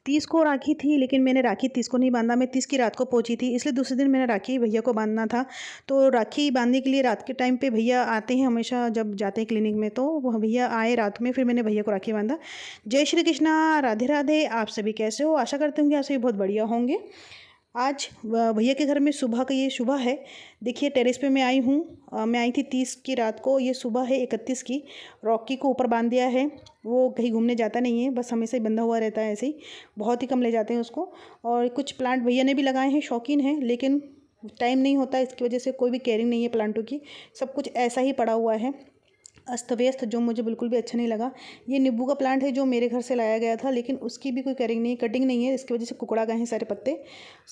30 को राखी थी, लेकिन मैंने राखी 30 को नहीं बांधा, मैं 30 की रात को पहुंची थी, इसलिए दूसरे दिन मैंने राखी भैया को बांधना था। तो राखी बांधने के लिए रात के टाइम पे भैया आते हैं हमेशा, जब जाते हैं क्लिनिक में, तो वह भैया आए रात में, फिर मैंने भैया को राखी बांधा। जय श्री कृष्णा, राधे राधे। आप सभी कैसे हो? आशा करते होंगे आप सभी बहुत बढ़िया होंगे। आज भैया के घर में सुबह का ये सुबह है। देखिए टेरेस पे मैं आई हूँ। मैं आई थी 30 की रात को, ये सुबह है 31 की। रॉकी को ऊपर बांध दिया है, वो कहीं घूमने जाता नहीं है, बस हमेशा ही बंधा हुआ रहता है ऐसे ही, बहुत ही कम ले जाते हैं उसको। और कुछ प्लांट भैया ने भी लगाए हैं, शौकीन हैं, लेकिन टाइम नहीं होता, इसकी वजह से कोई भी केयरिंग नहीं है प्लांटों की। सब कुछ ऐसा ही पड़ा हुआ है अस्त व्यस्त, जो मुझे बिल्कुल भी अच्छा नहीं लगा। ये नींबू का प्लांट है जो मेरे घर से लाया गया था, लेकिन उसकी भी कोई कटिंग नहीं, कटिंग नहीं है, इसकी वजह से कुकड़ा गए हैं सारे पत्ते।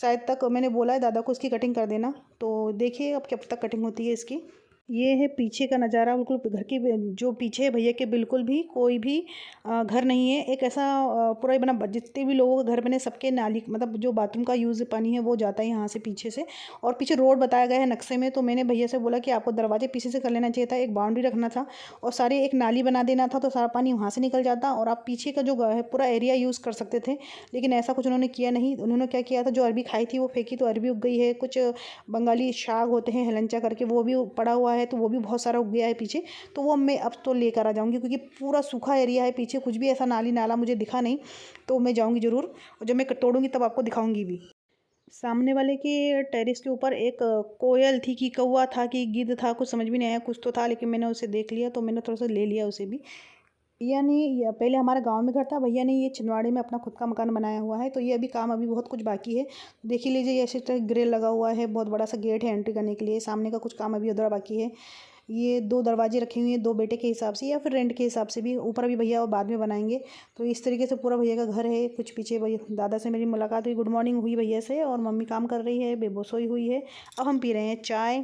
शायद तक मैंने बोला है दादा को इसकी कटिंग कर देना, तो देखिए अब कब तक कटिंग होती है इसकी। ये है पीछे का नज़ारा, बिल्कुल घर की जो पीछे है भैया के, बिल्कुल भी कोई भी घर नहीं है। एक ऐसा पूरा ही बना, जितने भी लोगों के घर बने सबके नाली, मतलब जो बाथरूम का यूज़ पानी है वो जाता है यहाँ से पीछे से। और पीछे रोड बताया गया है नक्शे में, तो मैंने भैया से बोला कि आपको दरवाजे पीछे से कर लेना चाहिए था, एक बाउंड्री रखना था और सारी एक नाली बना देना था, तो सारा पानी वहाँ से निकल जाता और आप पीछे का जो है पूरा एरिया यूज़ कर सकते थे। लेकिन ऐसा कुछ उन्होंने किया नहीं। उन्होंने क्या किया था, जो अरबी खाई थी वो फेंकी, तो अरबी उग गई है। कुछ बंगाली शाग होते हैं हेलंचा करके, वो भी पड़ा हुआ है, तो वो भी बहुत सारा उग गया है पीछे। तो वो मैं अब तो लेकर आ जाऊँगी, क्योंकि पूरा सूखा एरिया है पीछे, कुछ भी ऐसा नाली नाला मुझे दिखा नहीं। तो मैं जाऊँगी ज़रूर, और जब मैं तोड़ूँगी तब आपको दिखाऊँगी भी। सामने वाले के टेरेस के ऊपर एक कोयल थी कि कौवा था कि गिद्ध था, कुछ समझ भी नहीं आया, कुछ तो था, लेकिन मैंने उसे देख लिया तो मैंने थोड़ा सा ले लिया उसे भी। भैया ने पहले हमारे गांव में घर था, भैया ने ये छिंदवाड़े में अपना खुद का मकान बनाया हुआ है, तो ये अभी काम अभी बहुत कुछ बाकी है। देख ही लीजिए, ये ऐसे तरह ग्रिल लगा हुआ है, बहुत बड़ा सा गेट है एंट्री करने के लिए। सामने का कुछ काम अभी अधूरा बाकी है। ये 2 दरवाजे रखे हुए हैं, 2 बेटे के हिसाब से या फिर रेंट के हिसाब से भी, ऊपर भी भैया और बाद में बनाएंगे। तो इस तरीके से पूरा भैया का घर है। कुछ पीछे भैया दादा से मेरी मुलाकात हुई, गुड मॉर्निंग हुई भैया से, और मम्मी काम कर रही है, बेबो सोई हुई है। अब हम पी रहे हैं चाय।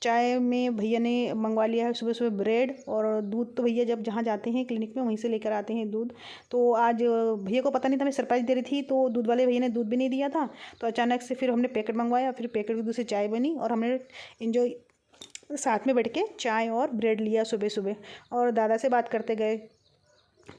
चाय में भैया ने मंगवा लिया है सुबह सुबह ब्रेड और दूध, तो भैया जब जहाँ जाते हैं क्लिनिक में वहीं से लेकर आते हैं दूध। तो आज भैया को पता नहीं था मैं सरप्राइज़ दे रही थी, तो दूध वाले भैया ने दूध भी नहीं दिया था, तो अचानक से फिर हमने पैकेट मंगवाया, फिर पैकेट के दूध से चाय बनी और हमने इंजॉय साथ में बैठ के चाय और ब्रेड लिया सुबह सुबह, और दादा से बात करते गए।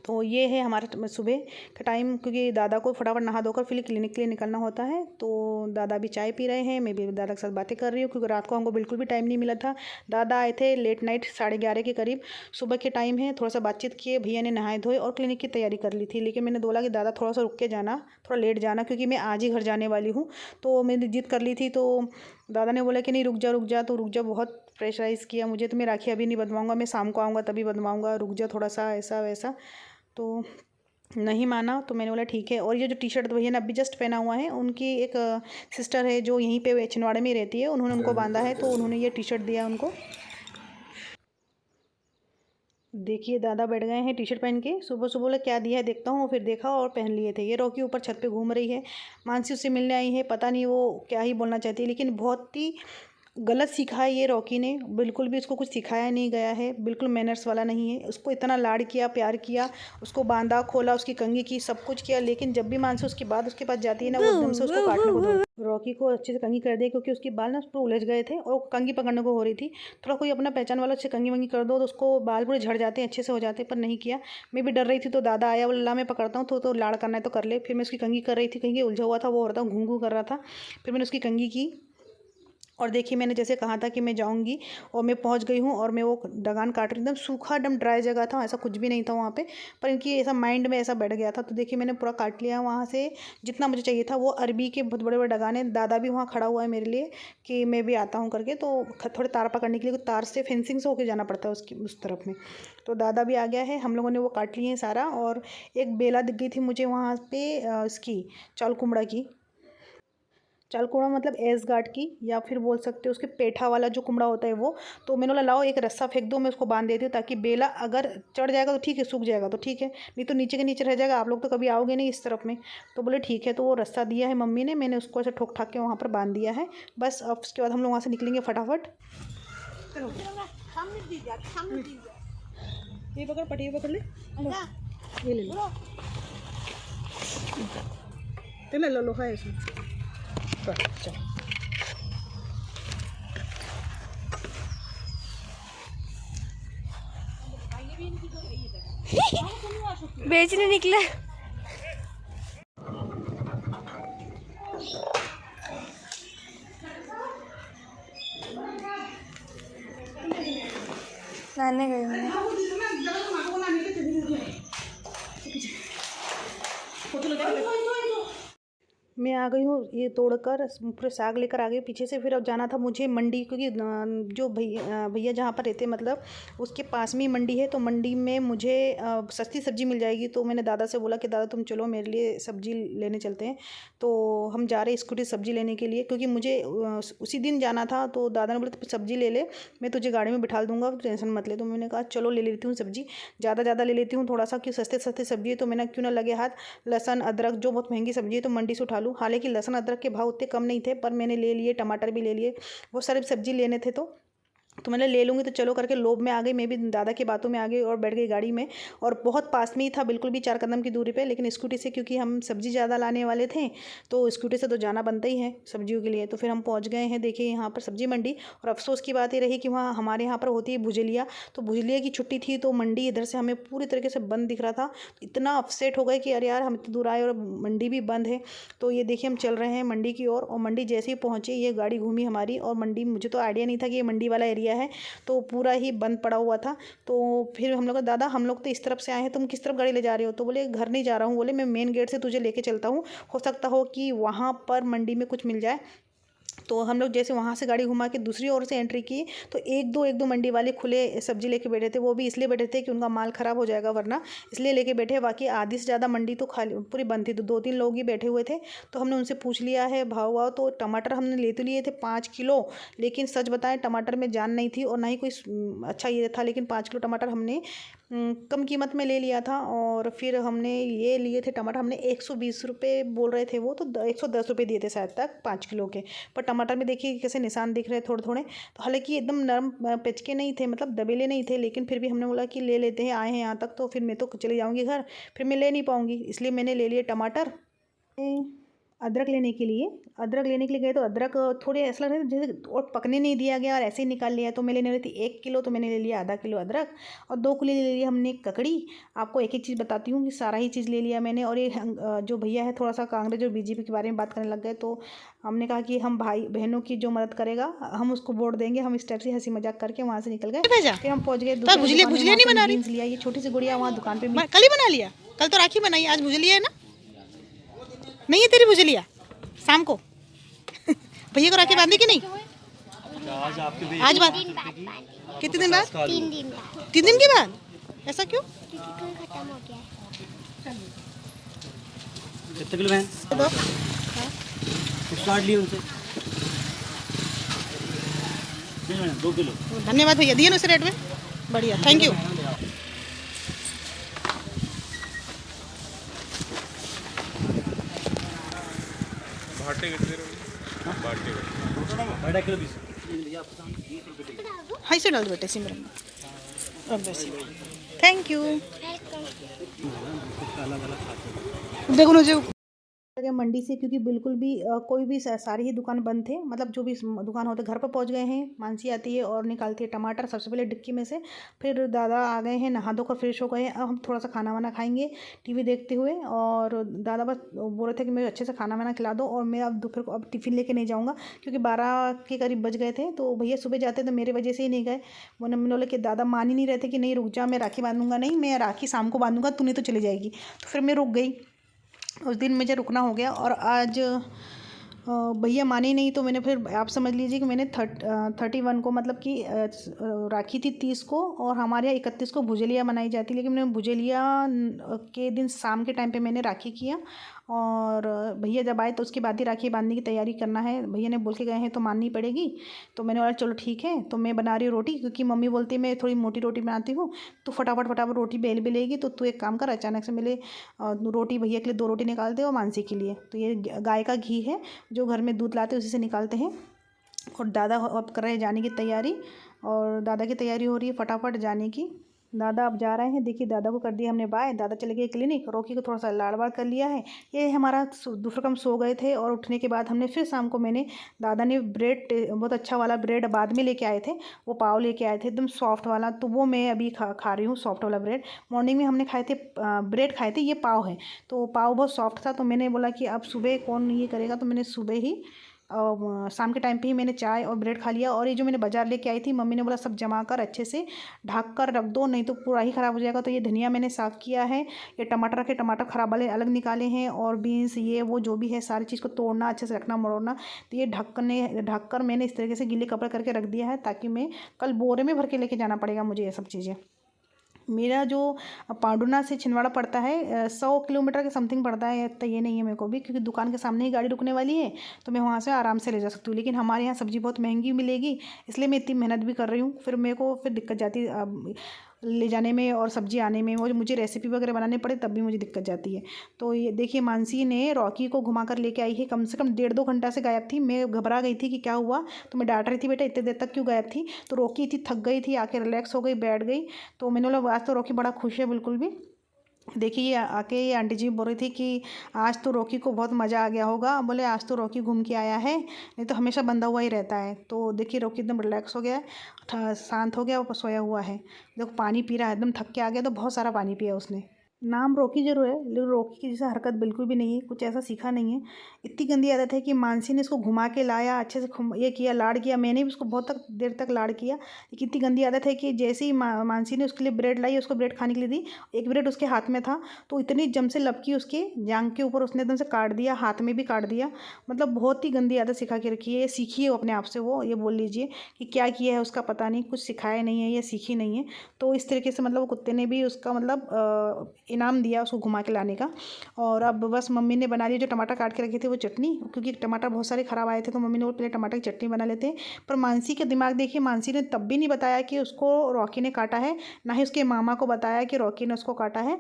तो ये है हमारा सुबह का टाइम, क्योंकि दादा को फटाफट नहा धोकर फिर क्लिनिक के लिए निकलना होता है। तो दादा भी चाय पी रहे हैं, मैं भी दादा के साथ बातें कर रही हूँ, क्योंकि रात को हमको बिल्कुल भी टाइम नहीं मिला था। दादा आए थे लेट नाइट 11:30 के करीब। सुबह के टाइम है, थोड़ा सा बातचीत किए, भैया ने नहाए धोए और क्लिनिक की तैयारी कर ली थी। लेकिन मैंने बोला कि दादा थोड़ा सा रुक के जाना, थोड़ा लेट जाना, क्योंकि मैं आज ही घर जाने वाली हूँ। तो मैंने जिद कर ली थी, तो दादा ने बोला कि नहीं रुक जा रुक जा, तो रुक जा। बहुत प्रेशराइज़ किया मुझे, तो मैं राखी अभी नहीं बंधवाऊँगा, मैं शाम को आऊँगा तभी बंधवाऊँगा, रुक जा थोड़ा सा, ऐसा वैसा। तो नहीं माना, तो मैंने बोला ठीक है। और ये जो टी शर्ट भैया ने अभी जस्ट पहना हुआ है, उनकी एक सिस्टर है जो यहीं पे छिंदवाड़े में रहती है, उन्होंने उनको बांधा है, तो उन्होंने ये टी शर्ट दिया उनको। देखिए दादा बैठ गए हैं टी शर्ट पहन के, सुबह सुबह बोले क्या दिया है देखता हूँ, फिर देखा और पहन लिए थे। ये रॉकी ऊपर छत पे घूम रही है, मानसी उससे मिलने आई है, पता नहीं वो क्या ही बोलना चाहती है, लेकिन बहुत ही गलत सीखा है ये रॉकी ने। बिल्कुल भी उसको कुछ सिखाया नहीं गया है, बिल्कुल मैनर्स वाला नहीं है। उसको इतना लाड किया, प्यार किया, उसको बांधा खोला, उसकी कंघी की, सब कुछ किया, लेकिन जब भी मानसी उसके बाद उसके पास जाती है ना, वो एकदम से उसको काटने को दौड़ती। रॉकी को अच्छे से कंघी कर दे, क्योंकि उसके बाल ना उस पर उलझ गए थे और कंघी पकड़ने को हो रही थी। थोड़ा कोई अपना पहचान वाला अच्छे कंघी वंगी कर दो तो उसको बाल पूरे झड़ जाते हैं, अच्छे से हो जाते हैं, पर नहीं किया। मैं भी डर रही थी, तो दादा आया, बोला मैं पकड़ता हूँ, तो लाड़ करना है तो कर ले। फिर मैं उसकी कंघी कर रही थी, कंघी उलझा हुआ था, वो हो रहा था, घूं घूं कर रहा था। फिर मैंने उसकी कंघी की, और देखिए मैंने जैसे कहा था कि मैं जाऊंगी, और मैं पहुंच गई हूं, और मैं वो डगान काट रही, एकदम सूखा एकदम ड्राई जगह था, ऐसा कुछ भी नहीं था वहाँ पे, पर इनकी ऐसा माइंड में ऐसा बैठ गया था। तो देखिए मैंने पूरा काट लिया वहाँ से जितना मुझे चाहिए था। वो अरबी के बहुत बड़े बड़े डगाने, दादा भी वहाँ खड़ा हुआ है मेरे लिए कि मैं भी आता हूँ करके, तो थोड़े तार पकड़ने के लिए तार से फेंसिंग से होकर जाना पड़ता है उसकी उस तरफ में। तो दादा भी आ गया है, हम लोगों ने वो काट लिए हैं सारा। और एक बेला दिख गई थी मुझे वहाँ पे इसकी चाल कुमड़ा की, चाल कुमड़ा मतलब एस गार्ड की, या फिर बोल सकते हो उसके पेठा वाला जो कुमड़ा होता है वो। तो मैंने बोला लाओ एक रस्सा फेंक दो, मैं उसको बांध देती हूँ, ताकि बेला अगर चढ़ जाएगा तो ठीक है, सूख जाएगा तो ठीक है, नहीं तो नीचे के नीचे रह जाएगा, आप लोग तो कभी आओगे नहीं इस तरफ में। तो बोले ठीक है, तो वो रस्सा दिया है मम्मी ने, मैंने उसको ऐसे ठोक ठाक के वहाँ पर बांध दिया है। बस अब उसके बाद हम लोग वहाँ से निकलेंगे फटाफट। ये पकड़, पटिया पकड़ ले, ये ले लो, ले लो, लोहा है इसमें। चल बेचने निकला। नहाने गई हूँ। मैं आ गई हूँ ये तोड़कर पूरे साग लेकर आ गई पीछे से। फिर अब जाना था मुझे मंडी, क्योंकि जो भैया जहाँ पर रहते मतलब उसके पास में ही मंडी है, तो मंडी में मुझे सस्ती सब्ज़ी मिल जाएगी। तो मैंने दादा से बोला कि दादा तुम चलो मेरे लिए सब्ज़ी लेने चलते हैं। तो हम जा रहे स्कूटी सब्ज़ी लेने के लिए, क्योंकि मुझे उसी दिन जाना था। तो दादा ने बोला सब्ज़ी ले ले, मैं तुझे गाड़ी में बिठा दूंगा, टेंशन मत ले। तो मैंने कहा चलो ले लेती हूँ सब्ज़ी, ज़्यादा ले लेती हूँ थोड़ा सा, क्यों सस्ते सस्ते सब्ज़ी है तो मैंने क्यों ना लगे हाथ। लहसन अदरक जो बहुत महंगी सब्ज़ी है तो मंडी से उठा लूँ। हालांकि लहसुन अदरक के भाव उतने कम नहीं थे, पर मैंने ले लिए, टमाटर भी ले लिए, बहुत सारी सब्जी लेने थे। तो मैंने ले लूँगी तो चलो करके लोभ में आ गई, मैं भी दादा की बातों में आ गई और बैठ गई गाड़ी में। और बहुत पास में ही था, बिल्कुल भी 4 कदम की दूरी पे, लेकिन स्कूटी से क्योंकि हम सब्ज़ी ज़्यादा लाने वाले थे तो स्कूटी से तो जाना बनता ही है सब्जियों के लिए। तो फिर हम पहुँच गए हैं, देखिए यहाँ पर सब्ज़ी मंडी। और अफसोस की बात ये रही कि वहाँ हमारे यहाँ पर होती है भुजलिया, तो भुजलिया की छुट्टी थी तो मंडी इधर से हमें पूरी तरीके से बंद दिख रहा था। इतना अपसेट हो गए कि अरे यार हम इतनी दूर आए और मंडी भी बंद है। तो ये देखिए हम चल रहे हैं मंडी की ओर, और मंडी जैसे ही पहुँचे ये गाड़ी घूमी हमारी, और मंडी मुझे तो आइडिया नहीं था कि ये मंडी वाला एरिया है, तो पूरा ही बंद पड़ा हुआ था। तो फिर हम लोग का दादा हम लोग तो इस तरफ से आए हैं, तुम किस तरफ गाड़ी ले जा रहे हो? तो बोले घर नहीं जा रहा हूँ, बोले मैं मेन गेट से तुझे लेके चलता हूँ, हो सकता हो कि वहाँ पर मंडी में कुछ मिल जाए। तो हम लोग जैसे वहाँ से गाड़ी घुमा के दूसरी ओर से एंट्री की, तो एक दो मंडी वाले खुले सब्जी लेके बैठे थे। वो भी इसलिए बैठे थे कि उनका माल ख़राब हो जाएगा वरना, इसलिए लेके बैठे। बाकी आधी से ज़्यादा मंडी तो खाली पूरी बंद थी, तो 2-3 लोग ही बैठे हुए थे। तो हमने उनसे पूछ लिया है भाव वाव। तो टमाटर हमने ले तो लिए थे 5 किलो, लेकिन सच बताएं टमाटर में जान नहीं थी और ना ही कोई अच्छा ये था। लेकिन 5 किलो टमाटर हमने कम कीमत में ले लिया था। और फिर हमने ये लिए थे टमाटर, हमने 120 रुपये बोल रहे थे वो, तो 110 रुपये दिए थे शायद तक 5 किलो के। पर टमाटर में देखिए कैसे निशान दिख रहे थोड़े थोड़े, तो हालांकि एकदम नरम पिचके नहीं थे, मतलब दबेले नहीं थे, लेकिन फिर भी हमने बोला कि ले लेते हैं, आए हैं यहाँ तक तो फिर मैं तो चली जाऊँगी घर, फिर मैं ले नहीं पाऊँगी, इसलिए मैंने ले लिए टमाटर। अदरक लेने के लिए गए तो अदरक थोड़े ऐसा लग रहा था जैसे, और पकने नहीं दिया गया और ऐसे ही निकाल लिया। तो मैं लेने वाली थी 1 किलो, तो मैंने ले लिया आधा किलो अदरक, और 2 किलो ले लिया हमने ककड़ी। आपको एक एक चीज़ बताती हूँ कि सारा ही चीज़ ले लिया मैंने। और ये जो भैया है थोड़ा सा कांग्रेस और बीजेपी के बारे में बात करने लग गए, तो हमने कहा कि हम भाई बहनों की जो मदद करेगा हम उसको वोट देंगे। हम इस टाइप से हंसी मजाक करके वहाँ से निकल गए। फिर हम पहुँच गए भुजिया नहीं बना रही लिया, ये छोटी सी गुड़िया वहाँ दुकान पे कल ही बना लिया, कल तो राखी बनाई, आज भुजलिया है ना? नहीं है तेरी भुजलिया शाम को? भैया को राखी बांधी कि नहीं? आज बात कितने दिन बाद? 3 दिन के बाद। ऐसा क्यों? खत्म हो गया है। कितने किलो बहन? 2 लिए उनसे 2 किलो। धन्यवाद भैया, दिए ना उस रेट में, बढ़िया, थैंक यू। बड़ा किलो 20। हाँ इसे डाल दो बेटे सिमरन, और बस थैंक यू। देखो मुझे गए मंडी से, क्योंकि बिल्कुल भी कोई भी सारी ही दुकान बंद थे, मतलब जो भी दुकान होते। घर पर पहुंच गए हैं, मानसी आती है और निकालती है टमाटर सबसे पहले डिक्की में से। फिर दादा आ गए हैं, नहा धोकर फ्रेश हो गए हैं। अब हम थोड़ा सा खाना वाना खाएंगे टीवी देखते हुए। और दादा बस बोल रहे थे कि मुझे अच्छे से खाना वाना खिला दो, और मैं अब दोपहर को अब टिफ़िन लेके नहीं जाऊँगा, क्योंकि 12 के करीब बज गए थे। तो भैया सुबह जाते तो मेरे वजह से ही नहीं गए। मैंने बोले कि दादा मान ही नहीं रहे थे कि नहीं रुक जा, मैं राखी बांधूंगा। नहीं, मैं राखी शाम को बांधूंगा, तू नहीं तो चली जाएगी। तो फिर मैं रुक गई, उस दिन मुझे रुकना हो गया। और आज भैया माने नहीं, तो मैंने फिर आप समझ लीजिए कि मैंने 31 को, मतलब कि राखी थी 30 को, और हमारे यहाँ 31 को भुजलिया मनाई जाती है। लेकिन मैंने भुजलिया के दिन शाम के टाइम पे मैंने राखी किया। और भैया जब आए तो उसके बाद ही राखी बांधने की तैयारी करना है। भैया ने बोल के गए हैं तो माननी पड़ेगी। तो मैंने बोला चलो ठीक है। तो मैं बना रही हूँ रोटी, क्योंकि मम्मी बोलती है मैं थोड़ी मोटी रोटी बनाती हूँ, तो फटाफट रोटी बेल बेलेगी। तो तू एक काम कर, अचानक से मेरे रोटी भैया के लिए 2 रोटी निकाल दे और मानसी के लिए। तो ये गाय का घी है जो घर में दूध लाते हैं, उसी से निकालते हैं। और दादा अब कर रहे हैं जाने की तैयारी, और दादा की तैयारी हो रही है फटाफट जाने की। दादा अब जा रहे हैं, देखिए दादा को कर दिया हमने बाय। दादा चले गए क्लिनिक, रोकी को थोड़ा सा लाड़ बाड़ कर लिया है। ये हमारा दूसरा कम सो गए थे, और उठने के बाद हमने फिर शाम को दादा ने ब्रेड, बहुत अच्छा वाला ब्रेड बाद में लेके आए थे, वो पाव लेके आए थे एकदम सॉफ्ट वाला। तो वो मैं अभी खा रही हूँ सॉफ्ट वाला ब्रेड। मॉर्निंग में हमने खाए थे ब्रेड खाए थे, ये पाव है। तो पाव बहुत सॉफ्ट था, तो मैंने बोला कि अब सुबह कौन ये करेगा, तो मैंने सुबह ही शाम के टाइम पे ही मैंने चाय और ब्रेड खा लिया। और ये जो मैंने बाज़ार लेके आई थी, मम्मी ने बोला सब जमा कर अच्छे से ढक कर रख दो, नहीं तो पूरा ही ख़राब हो जाएगा। तो ये धनिया मैंने साफ़ किया है, ये टमाटर ख़राब वाले अलग निकाले हैं, और बीन्स ये वो जो भी है सारी चीज़ को तोड़ना, अच्छे से रखना, मरोड़ना। तो ये ढक कर मैंने इस तरीके से गीले कपड़े करके रख दिया है, ताकि मैं कल बोरे में भर के लेके जाना पड़ेगा मुझे ये सब चीज़ें। मेरा जो पांडुना से छिंदवाड़ा पड़ता है 100 किलोमीटर के समथिंग पड़ता है, तो ये नहीं है मेरे को भी, क्योंकि दुकान के सामने ही गाड़ी रुकने वाली है, तो मैं वहाँ से आराम से ले जा सकती हूँ। लेकिन हमारे यहाँ सब्ज़ी बहुत महंगी मिलेगी, इसलिए मैं इतनी मेहनत भी कर रही हूँ। फिर मेरे को फिर दिक्कत जाती ले जाने में और सब्ज़ी आने में, और मुझे रेसिपी वगैरह बनाने पड़े तब भी मुझे दिक्कत जाती है। तो ये देखिए, मानसी ने रॉकी को घुमा कर लेके आई है, कम से कम 1.5-2 घंटा से गायब थी। मैं घबरा गई थी कि क्या हुआ, तो मैं डांट रही थी बेटा इतने देर तक क्यों गायब थी। तो रॉकी थी, थक गई थी, आके रिलैक्स हो गई, बैठ गई। तो मैंने बोला आज तो रॉकी बड़ा खुश है बिल्कुल भी। देखिए ये आके ये आंटी जी बोल रही थी कि आज तो रॉकी को बहुत मज़ा आ गया होगा। बोले आज तो रॉकी घूम के आया है, नहीं तो हमेशा बंधा हुआ ही रहता है। तो देखिए रॉकी एकदम रिलैक्स हो गया है, शांत हो गया, वो सोया हुआ है। देखो पानी पी रहा है, एकदम थक के आ गया, तो बहुत सारा पानी पिया उसने। नाम रॉकी जरूर है, लेकिन रॉकी की जैसा हरकत बिल्कुल भी नहीं है, कुछ ऐसा सीखा नहीं है। इतनी गंदी आदत है कि मानसी ने इसको घुमा के लाया, अच्छे से ये किया, लाड़ किया। मैंने भी उसको बहुत देर तक लाड़ किया, लेकिन इतनी गंदी आदत है कि जैसे ही मानसी ने उसके लिए ब्रेड लाई, उसको ब्रेड खाने के लिए दी, एक ब्रेड उसके हाथ में था, तो इतनी जम से लपकी उसके जांघ के ऊपर, उसने एकदम से काट दिया, हाथ में भी काट दिया। मतलब बहुत ही गंदी आदत सिखा के रखी है, सीखी है अपने आप से। वो ये बोल लीजिए कि क्या किया है उसका पता नहीं, कुछ सिखाया नहीं है या सीखी नहीं है। तो इस तरीके से मतलब वो कुत्ते ने भी उसका मतलब इनाम दिया उसको घुमा के लाने का। और अब बस मम्मी ने बना ली जो टमाटर काट के रखे थे वो चटनी, क्योंकि टमाटर बहुत सारे ख़राब आए थे, तो मम्मी ने वो पहले टमाटर की चटनी बना लेते हैं। पर मानसी का दिमाग देखिए, मानसी ने तब भी नहीं बताया कि उसको रॉकी ने काटा है, ना ही उसके मामा को बताया कि रॉकी ने उसको काटा है।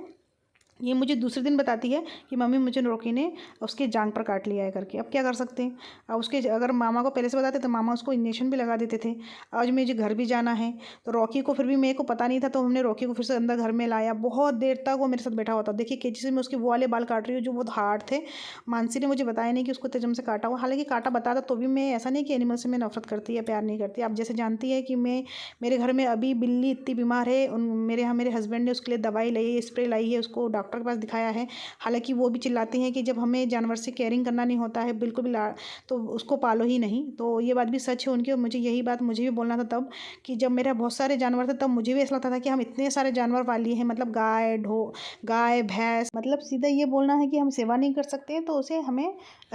ये मुझे दूसरे दिन बताती है कि मम्मी मुझे रॉकी ने उसके जांघ पर काट लिया है करके। अब क्या कर सकते हैं, अब उसके अगर मामा को पहले से बताते तो मामा उसको इंजेक्शन भी लगा देते थे। आज मुझे घर भी जाना है, तो रॉकी को फिर भी मेरे को पता नहीं था, तो हमने रॉकी को फिर से अंदर घर में लाया। बहुत देर तक वो मेरे साथ बैठा हुआ था। देखिए कैंची से मैं उसके वो वाले बाल काट रही हूँ जो बहुत हार्ड थे। मानसी ने मुझे बताया नहीं कि उसको तेजम से काटा हुआ, हालांकि काटा बताता तो भी मैं ऐसा नहीं कि एनिमल से मैं नफरत करती या प्यार नहीं करती। आप जैसे जानती है कि मेरे घर में अभी बिल्ली इतनी बीमार है, मेरे यहाँ मेरे हस्बैंड ने उसके लिए दवाई लाई है, स्प्रे लाई है, उसको डॉक्टर के पास दिखाया है। हालांकि वो भी चिल्लाते हैं कि जब हमें जानवर से केयरिंग करना नहीं होता है बिल्कुल भी तो उसको पालो ही नहीं। तो ये बात भी सच है उनकी, और मुझे यही बात मुझे भी बोलना था तब, कि जब मेरा बहुत सारे जानवर थे तब मुझे भी ऐसा लगता था कि हम इतने सारे जानवर पाल लिए हैं, मतलब गाय भैंस, मतलब सीधा ये बोलना है कि हम सेवा नहीं कर सकते, तो उसे हमें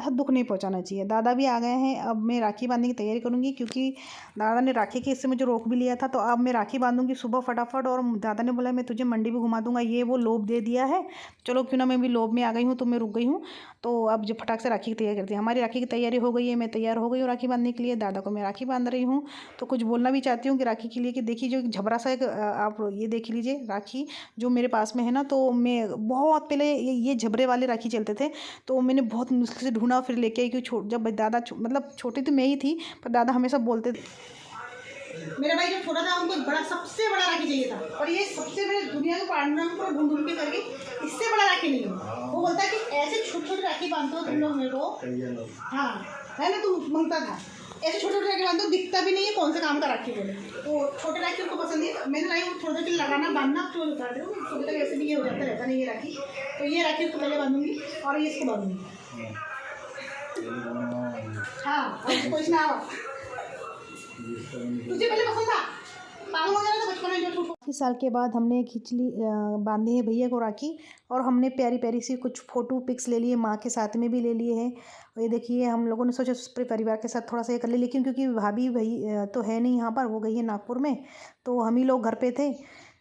दुख नहीं पहुंचाना चाहिए। दादा भी आ गए हैं, अब मैं राखी बांधने की तैयारी करूँगी, क्योंकि दादा ने राखी के इससे मुझे रोक भी लिया था। तो अब मैं राखी बांधूंगी सुबह फटाफट, और दादा ने बोला मैं तुझे मंडी भी घुमा दूंगा, ये वो लोभ दे दिया है। चलो क्यों ना, मैं भी लोभ में आ गई हूँ, तो मैं रुक गई हूँ। तो अब जो फटाक से राखी की तैयारी करती है, हमारी राखी की तैयारी हो गई है, मैं तैयार हो गई हूँ राखी बांधने के लिए। दादा को मैं राखी बांध रही हूँ। तो कुछ बोलना भी चाहती हूँ कि राखी के लिए, कि देखिए जो झबरा सा एक आप ये देख लीजिए राखी जो मेरे पास में है ना, तो मैं बहुत पहले ये झबरे वाले राखी चलते थे, तो मैंने बहुत मुश्किल से ढूंढा, फिर लेके आई। क्योंकि जब दादा मतलब छोटी तो मैं ही थी, पर दादा हमेशा बोलते थे। मेरा भाई जब छोटा था उनको बड़ा, सबसे बड़ा राखी चाहिए था, और ये सबसे बड़े दुनिया के पार्टनर में पूरा ढूंढ के करके इससे बड़ा राखी नहीं हो। वो बोलता है कि ऐसे छोटे छोटे राखी बांधते हो तुम लोग मेरे को, हाँ है ना, तू मांगता था ऐसे छोटे छोटे राखी बांधते हो, दिखता भी नहीं है कौन से काम का राखी बोले। तो छोटे राखी उनको पसंद है, मैंने लाई थोड़ा देर लगाना बांधना, तो उतार दे सुबह तक ऐसे भी ये हो जाता रहता नहीं ये राखी। तो ये राखी उसको पहले बांधूंगी, और ये इसको बांधूंगी। हाँ कुछ ना हो, तुझे पहले पसंद था, पागल हो जाना था बचपन में। 21 साल के बाद हमने खिचड़ी बांधी है भैया को राखी, और हमने प्यारी प्यारी सी कुछ फ़ोटो पिक्स ले लिए, माँ के साथ में भी ले लिए हैं। और ये देखिए हम लोगों ने सोचा पूरे परिवार के साथ थोड़ा सा ये कर ले, लेकिन क्योंकि भाभी भाई तो है नहीं यहाँ पर, वो गई है नागपुर में, तो हम ही लोग घर पे थे।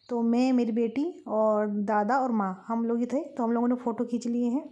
तो मैं, मेरी बेटी और दादा और माँ, हम लोग ही थे। तो हम लोगों ने फ़ोटो खींच लिए हैं,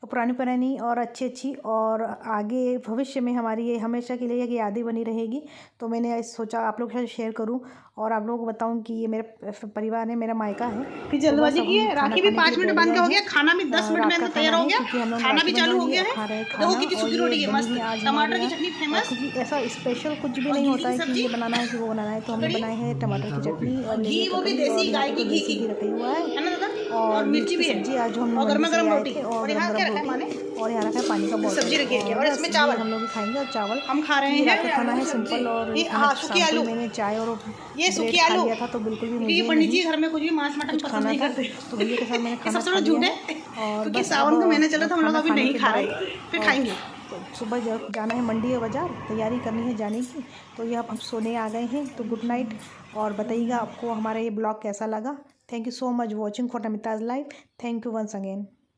पुरानी और अच्छी, और आगे भविष्य में हमारी ये हमेशा के लिए यादें बनी रहेगी। तो मैंने सोचा आप लोग के साथ शेयर करूं, और आप लोगों को बताऊं कि ये मेरा परिवार है, मेरा मायका है। फिर जल्दबाजी की है, राखी भी 5 मिनट बंद हो गया, खाना भी 10 मिनट में अंदर तैयार हो गया, खाना भी चालू हो गया है। देखो कितनी सूखी रोटी है, मस्त टमाटर की चटनी फेमस। ऐसा स्पेशल कुछ भी नहीं होता है कि ये बनाना है कि वो बनाना है। तो हमने बनाए हैं टमाटर की चटनी, और घी, वो भी देसी गाय की घी की रखा हुआ है, और मिर्ची भी है, आज हम गर्मा-गर्म रोटी, और यहाँ क्या रखा है माने, और यहाँ रखा है पानी का बोतल, सब्जी रखी है, और इसमें चावल हम लोग खाएंगे। और चावल हम खा रहे हैं, खाना है सिंपल। और सूखी आलू, मैंने चाय और ये सूखी आलू लिया था, तो बिल्कुल भी मुझे पंडित जी घर में कुछ भी मांस मटन पसंद नहीं करते, तो भैया के साथ मैंने खाना सबसे झूठ है, क्योंकि सावन का महीना चला था, हम लोग अभी नहीं खा रहे, फिर खाएंगे। सुबह जाना है मंडी या बाज़ार, तैयारी करनी है जाने की। तो ये अब हम सोने आ गए हैं, तो गुड नाइट। और बताइएगा आपको हमारा ये ब्लॉग कैसा लगा। Thank you so much watching for Namita's life. Thank you once again.